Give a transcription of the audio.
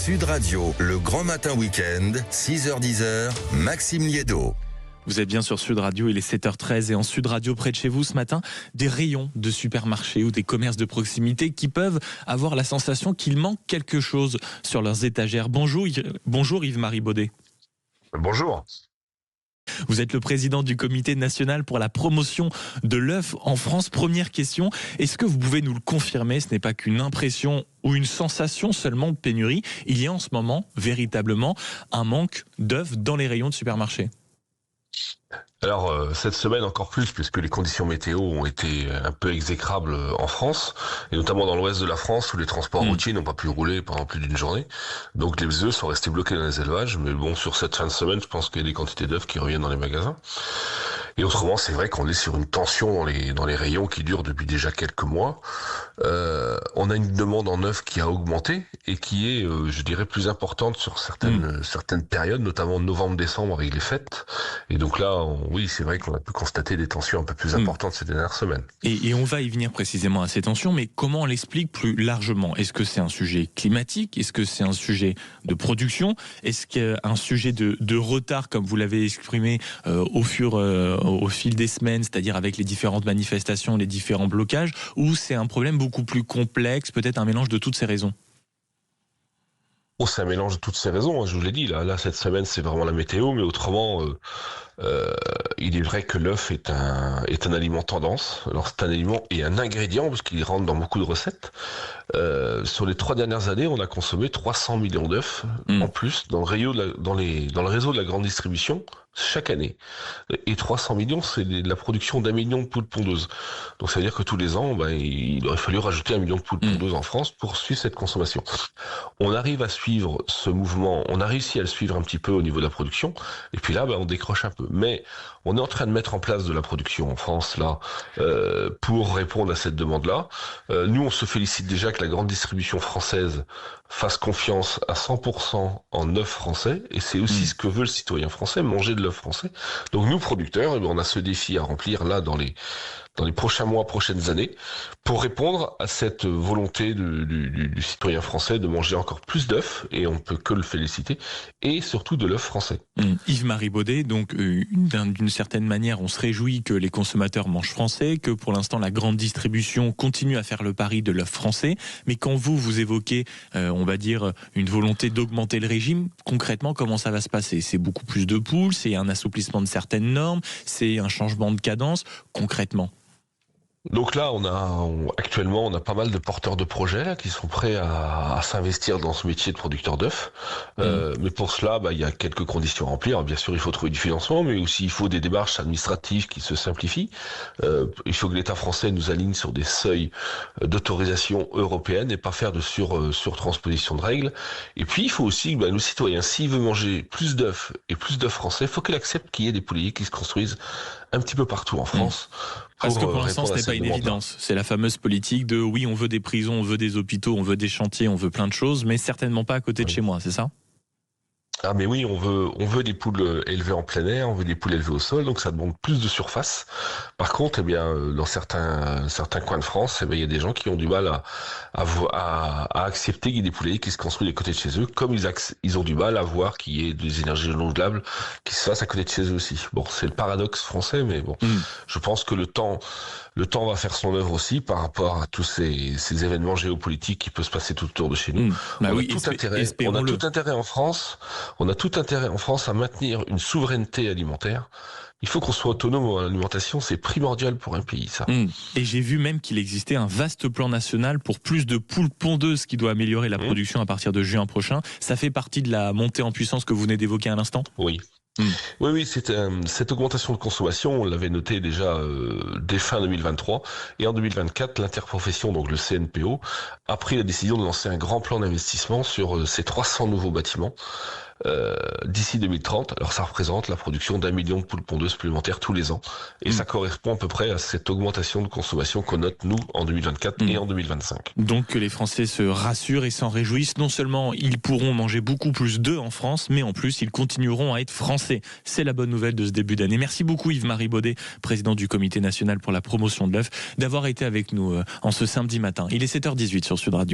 Sud Radio, le grand matin week-end, 6h-10h, Maxime Liédo. Vous êtes bien sur Sud Radio, il est 7h13 et en Sud Radio près de chez vous ce matin, des rayons de supermarchés ou des commerces de proximité qui peuvent avoir la sensation qu'il manque quelque chose sur leurs étagères. Bonjour Yves-Marie Baudet. Bonjour. Vous êtes le président du comité national pour la promotion de l'œuf en France. Première question, est-ce que vous pouvez nous le confirmer? Ce n'est pas qu'une impression ou une sensation seulement de pénurie. Il y a en ce moment véritablement un manque d'œufs dans les rayons de supermarchés. Alors cette semaine encore plus, puisque les conditions météo ont été un peu exécrables en France, et notamment dans l'ouest de la France où les transports routiers n'ont pas pu rouler pendant plus d'une journée. Donc les œufs sont restés bloqués dans les élevages, mais bon, sur cette fin de semaine, je pense qu'il y a des quantités d'œufs qui reviennent dans les magasins. Et autrement, c'est vrai qu'on est sur une tension dans les rayons qui dure depuis déjà quelques mois. On a une demande en œufs qui a augmenté et qui est, je dirais, plus importante sur certaines périodes, notamment novembre-décembre avec les fêtes. Et donc là, oui, c'est vrai qu'on a pu constater des tensions un peu plus importantes ces dernières semaines. Et on va y venir précisément à ces tensions, mais comment on l'explique plus largement? Est-ce que c'est un sujet climatique? Est-ce que c'est un sujet de production? Est-ce qu'il y a un sujet de retard, comme vous l'avez exprimé, au fil des semaines, c'est-à-dire avec les différentes manifestations, les différents blocages, ou c'est un problème beaucoup plus complexe, peut-être un mélange de toutes ces raisons? Oh, c'est un mélange de toutes ces raisons, je vous l'ai dit. Là, cette semaine, c'est vraiment la météo, mais autrement, il est vrai que l'œuf est un aliment tendance. Alors, c'est un aliment et un ingrédient, parce qu'il rentre dans beaucoup de recettes. Sur les 3 dernières années, on a consommé 300 millions d'œufs en plus dans le réseau de la grande distribution chaque année. Et 300 millions, c'est la production d'1 million de poules pondeuses. Donc ça veut dire que tous les ans, il aurait fallu rajouter 1 million de poules pondeuses en France pour suivre cette consommation. On arrive à suivre ce mouvement, on a réussi à le suivre un petit peu au niveau de la production, et puis là, on décroche un peu. Mais on est en train de mettre en place de la production en France, là, pour répondre à cette demande-là. Nous, on se félicite déjà que la grande distribution française fasse confiance à 100% en œufs français, et c'est aussi ce que veut le citoyen français, manger de l'œuf français. Donc nous, producteurs, on a ce défi à remplir là dans les prochains mois, prochaines années, pour répondre à cette volonté du citoyen français de manger encore plus d'œufs, et on ne peut que le féliciter, et surtout de l'œuf français. Yves-Marie Baudet, donc d'une certaine manière, on se réjouit que les consommateurs mangent français, que pour l'instant la grande distribution continue à faire le pari de l'œuf français, mais quand vous évoquez, on va dire, une volonté d'augmenter le régime, concrètement, comment ça va se passer? C'est beaucoup plus de poules, c'est un assouplissement de certaines normes, c'est un changement de cadence, concrètement? Donc là, actuellement, on a pas mal de porteurs de projets là, qui sont prêts à s'investir dans ce métier de producteur d'œufs. Mais pour cela, il y a quelques conditions à remplir. Bien sûr, il faut trouver du financement, mais aussi il faut des démarches administratives qui se simplifient. Il faut que l'État français nous aligne sur des seuils d'autorisation européenne et pas faire de surtransposition de règles. Et puis, il faut aussi que le citoyen, s'il veut manger plus d'œufs et plus d'œufs français, il faut qu'il accepte qu'il y ait des poulaillers qui se construisent un petit peu partout en France. Parce que pour l'instant, ce n'est pas une évidence. C'est la fameuse politique de oui, on veut des prisons, on veut des hôpitaux, on veut des chantiers, on veut plein de choses, mais certainement pas à côté de chez moi, c'est ça? Ah mais oui, on veut des poules élevées en plein air, on veut des poules élevées au sol, donc ça demande plus de surface. Par contre, dans certains coins de France, il y a des gens qui ont du mal à accepter qu'il y ait des poulaillers qui se construisent à côté de chez eux, comme ils ont du mal à voir qu'il y ait des énergies renouvelables qui se fassent à côté de chez eux aussi. Bon, c'est le paradoxe français, mais bon, je pense que le temps va faire son œuvre aussi par rapport à tous ces événements géopolitiques qui peuvent se passer tout autour de chez nous. On a tout intérêt en France. On a tout intérêt en France à maintenir une souveraineté alimentaire. Il faut qu'on soit autonome en alimentation, c'est primordial pour un pays, ça. Et j'ai vu même qu'il existait un vaste plan national pour plus de poules pondeuses qui doit améliorer la production à partir de juin prochain. Ça fait partie de la montée en puissance que vous venez d'évoquer à l'instant? Oui. Oui, cette augmentation de consommation, on l'avait noté déjà dès fin 2023, et en 2024, l'interprofession, donc le CNPO, a pris la décision de lancer un grand plan d'investissement sur ces 300 nouveaux bâtiments d'ici 2030. Alors ça représente la production d'1 million de poules pondeuses supplémentaires tous les ans, et ça correspond à peu près à cette augmentation de consommation qu'on note nous en 2024 et en 2025. Donc que les Français se rassurent et s'en réjouissent. Non seulement ils pourront manger beaucoup plus d'œufs en France, mais en plus ils continueront à être français. C'est la bonne nouvelle de ce début d'année. Merci beaucoup Yves-Marie Baudet, président du comité national pour la promotion de l'œuf, d'avoir été avec nous en ce samedi matin. Il est 7h18 sur Sud Radio.